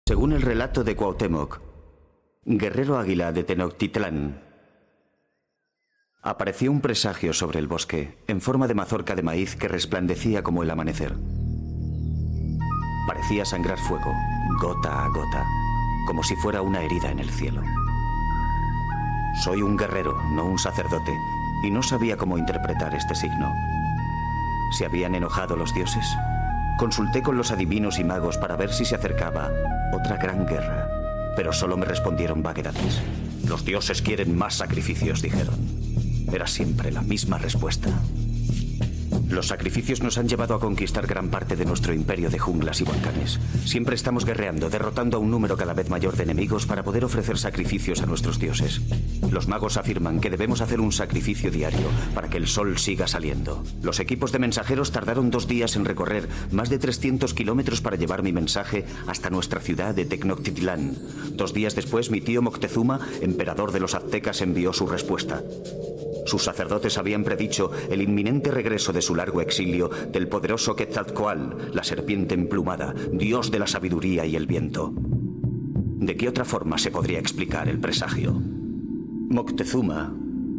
Según el relato de Cuauhtémoc, guerrero águila de Tenochtitlán, apareció un presagio sobre el bosque, en forma de mazorca de maíz que resplandecía como el amanecer. Parecía sangrar fuego, gota a gota, como si fuera una herida en el cielo. Soy un guerrero, no un sacerdote, y no sabía cómo interpretar este signo. ¿Se habían enojado los dioses? Consulté con los adivinos y magos para ver si se acercaba otra gran guerra, pero solo me respondieron vaguedades. Los dioses quieren más sacrificios, dijeron. Era siempre la misma respuesta. Los sacrificios nos han llevado a conquistar gran parte de nuestro imperio de junglas y volcanes. Siempre estamos guerreando, derrotando a un número cada vez mayor de enemigos para poder ofrecer sacrificios a nuestros dioses. Los magos afirman que debemos hacer un sacrificio diario para que el sol siga saliendo. Los equipos de mensajeros tardaron 2 días en recorrer más de 300 kilómetros para llevar mi mensaje hasta nuestra ciudad de Tenochtitlán. 2 días después, mi tío Moctezuma, emperador de los aztecas, envió su respuesta. Sus sacerdotes habían predicho el inminente regreso de su largo exilio del poderoso Quetzalcóatl, la serpiente emplumada, dios de la sabiduría y el viento. ¿De qué otra forma se podría explicar el presagio? Moctezuma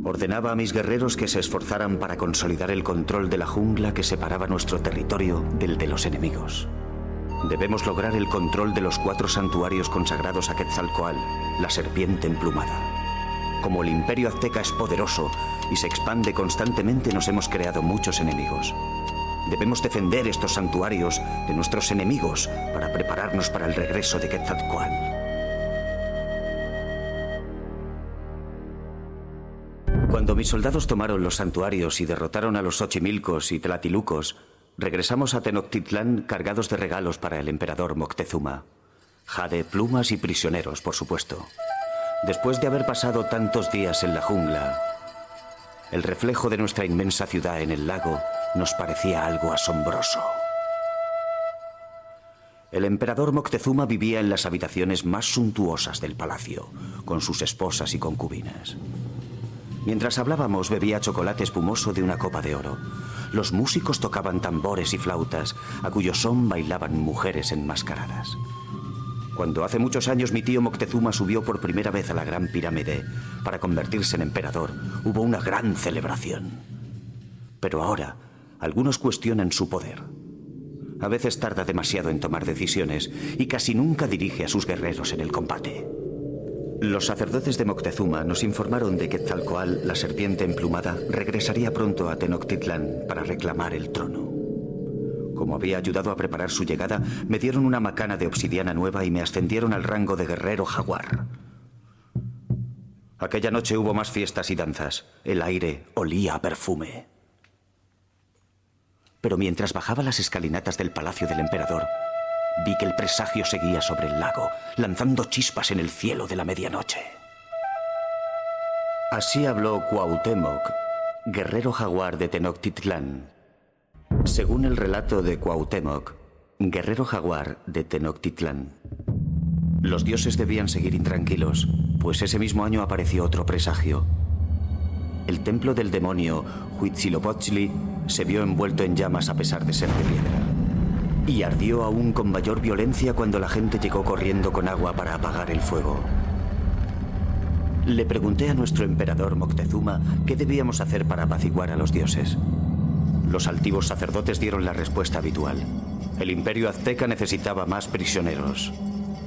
ordenaba a mis guerreros que se esforzaran para consolidar el control de la jungla que separaba nuestro territorio del de los enemigos. Debemos lograr el control de los 4 santuarios consagrados a Quetzalcóatl, la serpiente emplumada. Como el imperio azteca es poderoso y se expande constantemente, nos hemos creado muchos enemigos. Debemos defender estos santuarios de nuestros enemigos para prepararnos para el regreso de Quetzalcóatl. Cuando mis soldados tomaron los santuarios y derrotaron a los Xochimilcos y Tlatilucos, regresamos a Tenochtitlán cargados de regalos para el emperador Moctezuma. Jade, plumas y prisioneros, por supuesto. Después de haber pasado tantos días en la jungla, el reflejo de nuestra inmensa ciudad en el lago nos parecía algo asombroso. El emperador Moctezuma vivía en las habitaciones más suntuosas del palacio, con sus esposas y concubinas. Mientras hablábamos, bebía chocolate espumoso de una copa de oro. Los músicos tocaban tambores y flautas, a cuyo son bailaban mujeres enmascaradas. Cuando hace muchos años mi tío Moctezuma subió por primera vez a la Gran Pirámide para convertirse en emperador, hubo una gran celebración. Pero ahora, algunos cuestionan su poder. A veces tarda demasiado en tomar decisiones y casi nunca dirige a sus guerreros en el combate. Los sacerdotes de Moctezuma nos informaron de que Quetzalcóatl, la serpiente emplumada, regresaría pronto a Tenochtitlán para reclamar el trono. Como había ayudado a preparar su llegada, me dieron una macana de obsidiana nueva y me ascendieron al rango de guerrero jaguar. Aquella noche hubo más fiestas y danzas. El aire olía a perfume. Pero mientras bajaba las escalinatas del palacio del emperador, vi que el presagio seguía sobre el lago, lanzando chispas en el cielo de la medianoche. Así habló Cuauhtémoc, guerrero jaguar de Tenochtitlán. Según el relato de Cuauhtémoc, guerrero jaguar de Tenochtitlán, los dioses debían seguir intranquilos, pues ese mismo año apareció otro presagio. El templo del demonio Huitzilopochtli se vio envuelto en llamas a pesar de ser de piedra. Y ardió aún con mayor violencia cuando la gente llegó corriendo con agua para apagar el fuego. Le pregunté a nuestro emperador Moctezuma qué debíamos hacer para apaciguar a los dioses. Los altivos sacerdotes dieron la respuesta habitual. El imperio azteca necesitaba más prisioneros.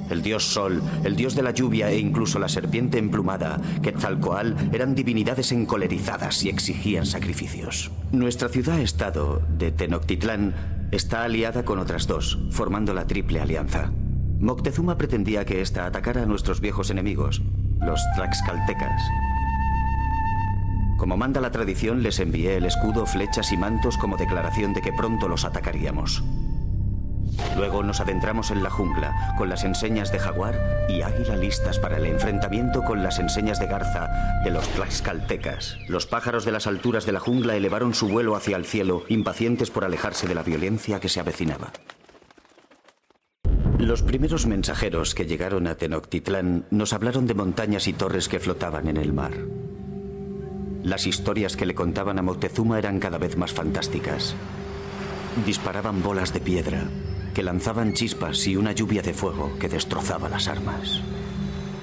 El dios Sol, el dios de la lluvia e incluso la serpiente emplumada, Quetzalcóatl, eran divinidades encolerizadas y exigían sacrificios. Nuestra ciudad-estado de Tenochtitlán está aliada con otras 2, formando la Triple Alianza. Moctezuma pretendía que ésta atacara a nuestros viejos enemigos, los tlaxcaltecas. Como manda la tradición, les envié el escudo, flechas y mantos como declaración de que pronto los atacaríamos. Luego nos adentramos en la jungla, con las enseñas de jaguar y águila listas para el enfrentamiento con las enseñas de garza de los tlaxcaltecas. Los pájaros de las alturas de la jungla elevaron su vuelo hacia el cielo, impacientes por alejarse de la violencia que se avecinaba. Los primeros mensajeros que llegaron a Tenochtitlán nos hablaron de montañas y torres que flotaban en el mar. Las historias que le contaban a Moctezuma eran cada vez más fantásticas. Disparaban bolas de piedra, que lanzaban chispas y una lluvia de fuego que destrozaba las armas.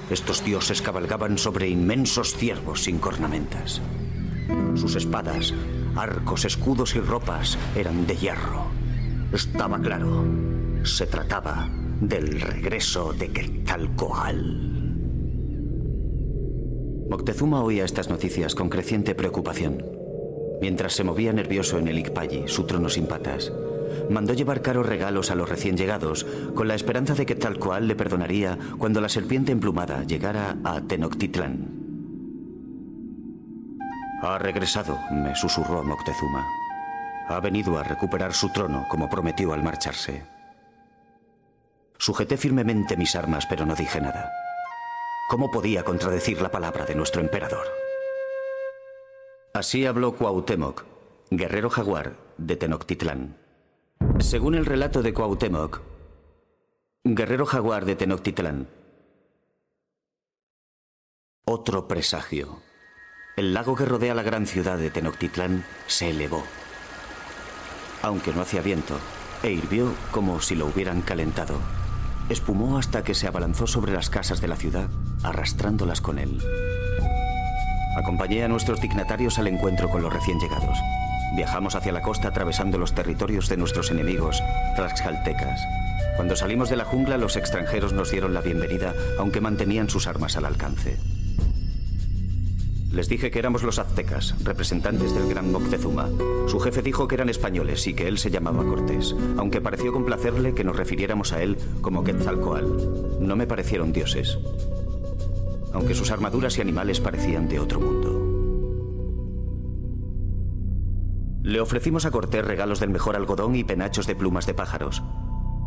Estos dioses cabalgaban sobre inmensos ciervos sin cornamentas. Sus espadas, arcos, escudos y ropas eran de hierro. Estaba claro, se trataba del regreso de Quetzalcóatl. Moctezuma oía estas noticias con creciente preocupación. Mientras se movía nervioso en el Icpalli, su trono sin patas, mandó llevar caros regalos a los recién llegados, con la esperanza de que Quetzalcóatl le perdonaría cuando la serpiente emplumada llegara a Tenochtitlán. Ha regresado, me susurró Moctezuma. Ha venido a recuperar su trono como prometió al marcharse. Sujeté firmemente mis armas, pero no dije nada. ¿Cómo podía contradecir la palabra de nuestro emperador? Así habló Cuauhtémoc, guerrero jaguar de Tenochtitlán. Según el relato de Cuauhtémoc, guerrero jaguar de Tenochtitlán, otro presagio. El lago que rodea la gran ciudad de Tenochtitlán se elevó, aunque no hacía viento, e hirvió como si lo hubieran calentado. Espumó hasta que se abalanzó sobre las casas de la ciudad, arrastrándolas con él. Acompañé a nuestros dignatarios al encuentro con los recién llegados. Viajamos hacia la costa atravesando los territorios de nuestros enemigos tlaxcaltecas. Cuando salimos de la jungla, los extranjeros nos dieron la bienvenida, aunque mantenían sus armas al alcance. Les dije que éramos los aztecas, representantes del gran Moctezuma. Su jefe dijo que eran españoles y que él se llamaba Cortés, aunque pareció complacerle que nos refiriéramos a él como Quetzalcóatl. No me parecieron dioses, aunque sus armaduras y animales parecían de otro mundo. Le ofrecimos a Cortés regalos del mejor algodón y penachos de plumas de pájaros,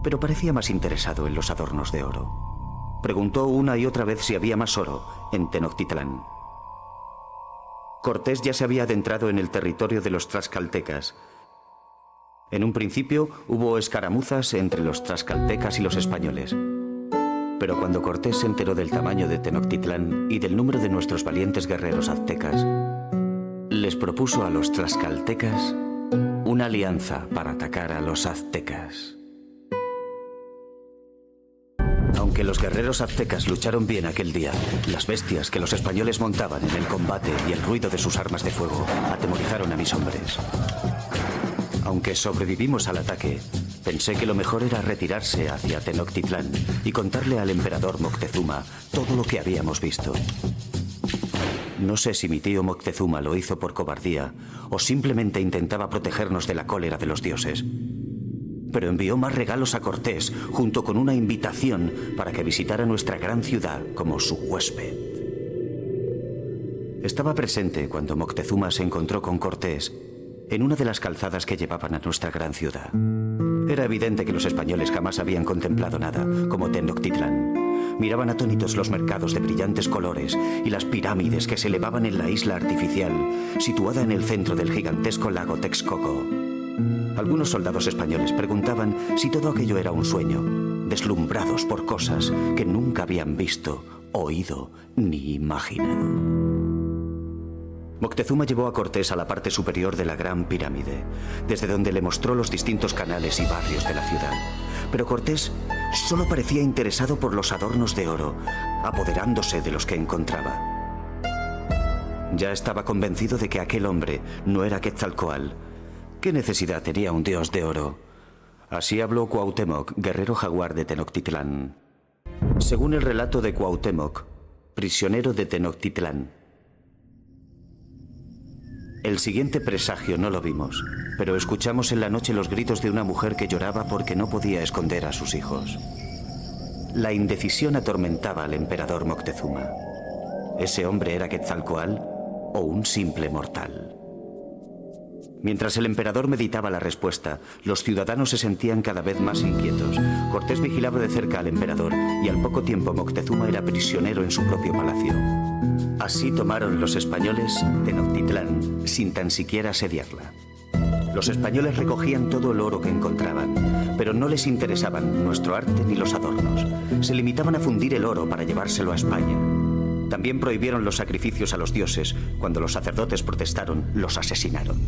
pero parecía más interesado en los adornos de oro. Preguntó una y otra vez si había más oro en Tenochtitlán. Cortés ya se había adentrado en el territorio de los tlaxcaltecas. En un principio hubo escaramuzas entre los tlaxcaltecas y los españoles. Pero cuando Cortés se enteró del tamaño de Tenochtitlán y del número de nuestros valientes guerreros aztecas, les propuso a los tlaxcaltecas una alianza para atacar a los aztecas. Aunque los guerreros aztecas lucharon bien aquel día, las bestias que los españoles montaban en el combate y el ruido de sus armas de fuego atemorizaron a mis hombres. Aunque sobrevivimos al ataque, pensé que lo mejor era retirarse hacia Tenochtitlán y contarle al emperador Moctezuma todo lo que habíamos visto. No sé si mi tío Moctezuma lo hizo por cobardía o simplemente intentaba protegernos de la cólera de los dioses. Pero envió más regalos a Cortés, junto con una invitación para que visitara nuestra gran ciudad como su huésped. Estaba presente cuando Moctezuma se encontró con Cortés en una de las calzadas que llevaban a nuestra gran ciudad. Era evidente que los españoles jamás habían contemplado nada como Tenochtitlán. Miraban atónitos los mercados de brillantes colores y las pirámides que se elevaban en la isla artificial, situada en el centro del gigantesco lago Texcoco. Algunos soldados españoles preguntaban si todo aquello era un sueño, deslumbrados por cosas que nunca habían visto, oído ni imaginado. Moctezuma llevó a Cortés a la parte superior de la gran pirámide, desde donde le mostró los distintos canales y barrios de la ciudad. Pero Cortés solo parecía interesado por los adornos de oro, apoderándose de los que encontraba. Ya estaba convencido de que aquel hombre no era Quetzalcóatl. ¿Qué necesidad tenía un dios de oro? Así habló Cuauhtémoc, guerrero jaguar de Tenochtitlán. Según el relato de Cuauhtémoc, prisionero de Tenochtitlán. El siguiente presagio no lo vimos, pero escuchamos en la noche los gritos de una mujer que lloraba porque no podía esconder a sus hijos. La indecisión atormentaba al emperador Moctezuma. ¿Ese hombre era Quetzalcóatl o un simple mortal? Mientras el emperador meditaba la respuesta, los ciudadanos se sentían cada vez más inquietos. Cortés vigilaba de cerca al emperador y al poco tiempo Moctezuma era prisionero en su propio palacio. Así tomaron los españoles Tenochtitlán sin tan siquiera asediarla. Los españoles recogían todo el oro que encontraban, pero no les interesaban nuestro arte ni los adornos. Se limitaban a fundir el oro para llevárselo a España. También prohibieron los sacrificios a los dioses. Cuando los sacerdotes protestaron, los asesinaron.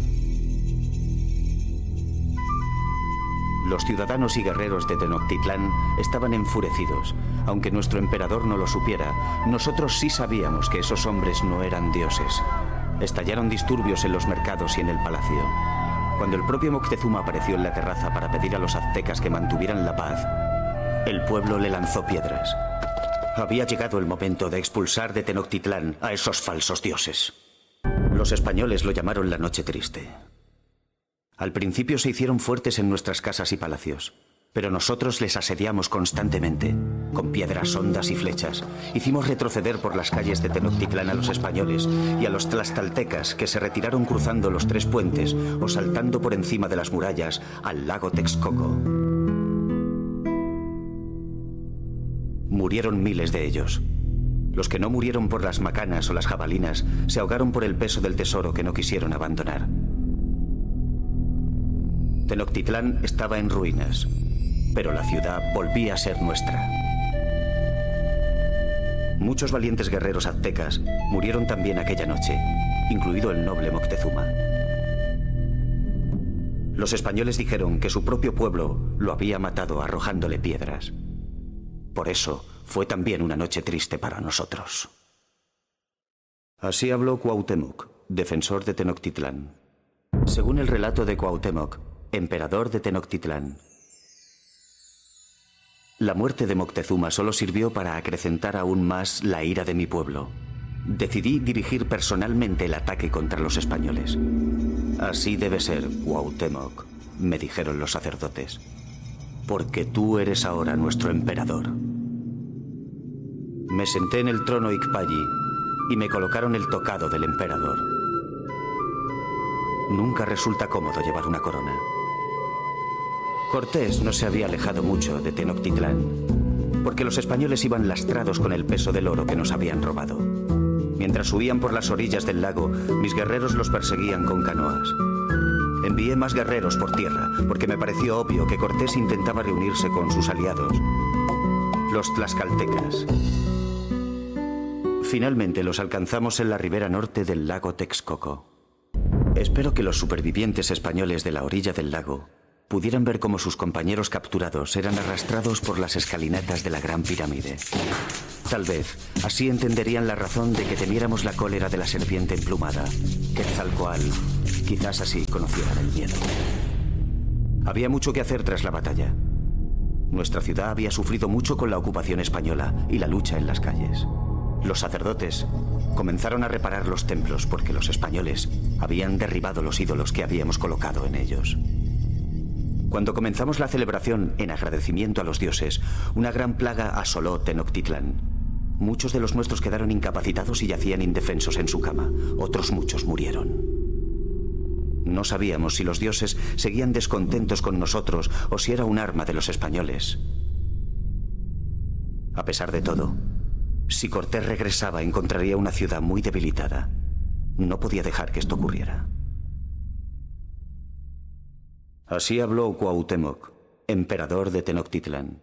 Los ciudadanos y guerreros de Tenochtitlán estaban enfurecidos. Aunque nuestro emperador no lo supiera, nosotros sí sabíamos que esos hombres no eran dioses. Estallaron disturbios en los mercados y en el palacio. Cuando el propio Moctezuma apareció en la terraza para pedir a los aztecas que mantuvieran la paz, el pueblo le lanzó piedras. Había llegado el momento de expulsar de Tenochtitlán a esos falsos dioses. Los españoles lo llamaron la Noche Triste. Al principio se hicieron fuertes en nuestras casas y palacios, pero nosotros les asediamos constantemente, con piedras hondas y flechas. Hicimos retroceder por las calles de Tenochtitlán a los españoles y a los tlaxcaltecas, que se retiraron cruzando los 3 puentes o saltando por encima de las murallas al lago Texcoco. Murieron miles de ellos. Los que no murieron por las macanas o las jabalinas se ahogaron por el peso del tesoro que no quisieron abandonar. Tenochtitlán estaba en ruinas, pero la ciudad volvía a ser nuestra. Muchos valientes guerreros aztecas murieron también aquella noche, incluido el noble Moctezuma. Los españoles dijeron que su propio pueblo lo había matado arrojándole piedras. Por eso fue también una noche triste para nosotros. Así habló Cuauhtémoc, defensor de Tenochtitlán. Según el relato de Cuauhtémoc, emperador de Tenochtitlán, la muerte de Moctezuma solo sirvió para acrecentar aún más la ira de mi pueblo. Decidí dirigir personalmente el ataque contra los españoles. Así debe ser, Cuauhtémoc, me dijeron los sacerdotes, porque tú eres ahora nuestro emperador. Me senté en el trono Icpalli y me colocaron el tocado del emperador. Nunca resulta cómodo llevar una corona. Cortés no se había alejado mucho de Tenochtitlán, porque los españoles iban lastrados con el peso del oro que nos habían robado. Mientras huían por las orillas del lago, mis guerreros los perseguían con canoas. Envié más guerreros por tierra, porque me pareció obvio que Cortés intentaba reunirse con sus aliados, los tlaxcaltecas. Finalmente los alcanzamos en la ribera norte del lago Texcoco. Espero que los supervivientes españoles de la orilla del lago pudieran ver cómo sus compañeros capturados eran arrastrados por las escalinatas de la Gran Pirámide. Tal vez así entenderían la razón de que temiéramos la cólera de la serpiente emplumada, Quetzalcóatl. Quizás así conocieran el miedo. Había mucho que hacer tras la batalla. Nuestra ciudad había sufrido mucho con la ocupación española y la lucha en las calles. Los sacerdotes comenzaron a reparar los templos porque los españoles habían derribado los ídolos que habíamos colocado en ellos. Cuando comenzamos la celebración en agradecimiento a los dioses, una gran plaga asoló Tenochtitlán. Muchos de los nuestros quedaron incapacitados y yacían indefensos en su cama. Otros muchos murieron. No sabíamos si los dioses seguían descontentos con nosotros o si era un arma de los españoles. A pesar de todo, si Cortés regresaba, encontraría una ciudad muy debilitada. No podía dejar que esto ocurriera. Así habló Cuauhtémoc, emperador de Tenochtitlán.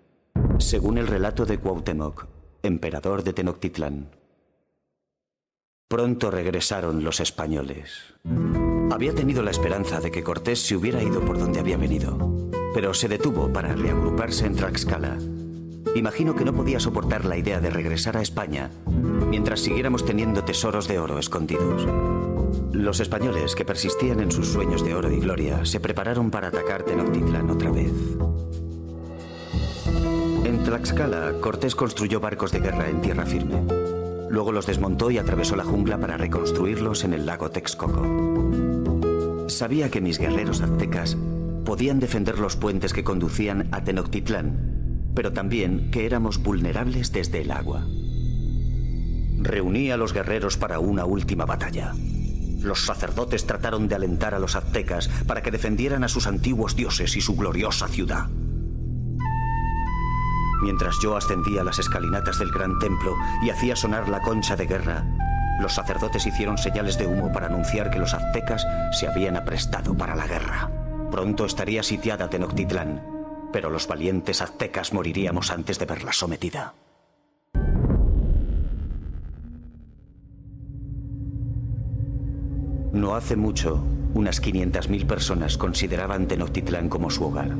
Según el relato de Cuauhtémoc, emperador de Tenochtitlán. Pronto regresaron los españoles. Había tenido la esperanza de que Cortés se hubiera ido por donde había venido, pero se detuvo para reagruparse en Tlaxcala. Imagino que no podía soportar la idea de regresar a España mientras siguiéramos teniendo tesoros de oro escondidos. Los españoles, que persistían en sus sueños de oro y gloria, se prepararon para atacar Tenochtitlán otra vez. En Tlaxcala, Cortés construyó barcos de guerra en tierra firme. Luego los desmontó y atravesó la jungla para reconstruirlos en el lago Texcoco. Sabía que mis guerreros aztecas podían defender los puentes que conducían a Tenochtitlán, pero también que éramos vulnerables desde el agua. Reuní a los guerreros para una última batalla. Los sacerdotes trataron de alentar a los aztecas para que defendieran a sus antiguos dioses y su gloriosa ciudad. Mientras yo ascendía las escalinatas del gran templo y hacía sonar la concha de guerra, los sacerdotes hicieron señales de humo para anunciar que los aztecas se habían aprestado para la guerra. Pronto estaría sitiada Tenochtitlán, pero los valientes aztecas moriríamos antes de verla sometida. No hace mucho, unas 500.000 personas consideraban Tenochtitlán como su hogar.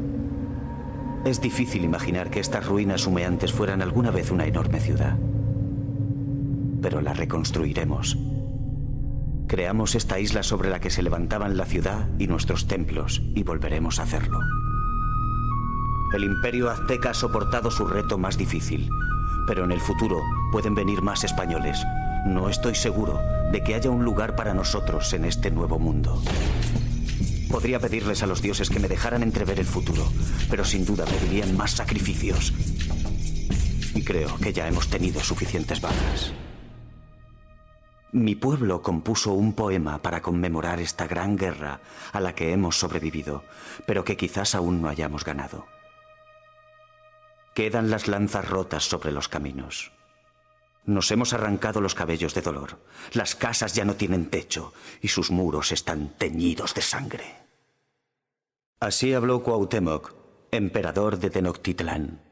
Es difícil imaginar que estas ruinas humeantes fueran alguna vez una enorme ciudad. Pero la reconstruiremos. Creamos esta isla sobre la que se levantaban la ciudad y nuestros templos, y volveremos a hacerlo. El imperio azteca ha soportado su reto más difícil, pero en el futuro pueden venir más españoles. No estoy seguro de que haya un lugar para nosotros en este nuevo mundo. Podría pedirles a los dioses que me dejaran entrever el futuro, pero sin duda pedirían más sacrificios. Y creo que ya hemos tenido suficientes bajas. Mi pueblo compuso un poema para conmemorar esta gran guerra a la que hemos sobrevivido, pero que quizás aún no hayamos ganado. Quedan las lanzas rotas sobre los caminos. Nos hemos arrancado los cabellos de dolor. Las casas ya no tienen techo y sus muros están teñidos de sangre. Así habló Cuauhtémoc, emperador de Tenochtitlán.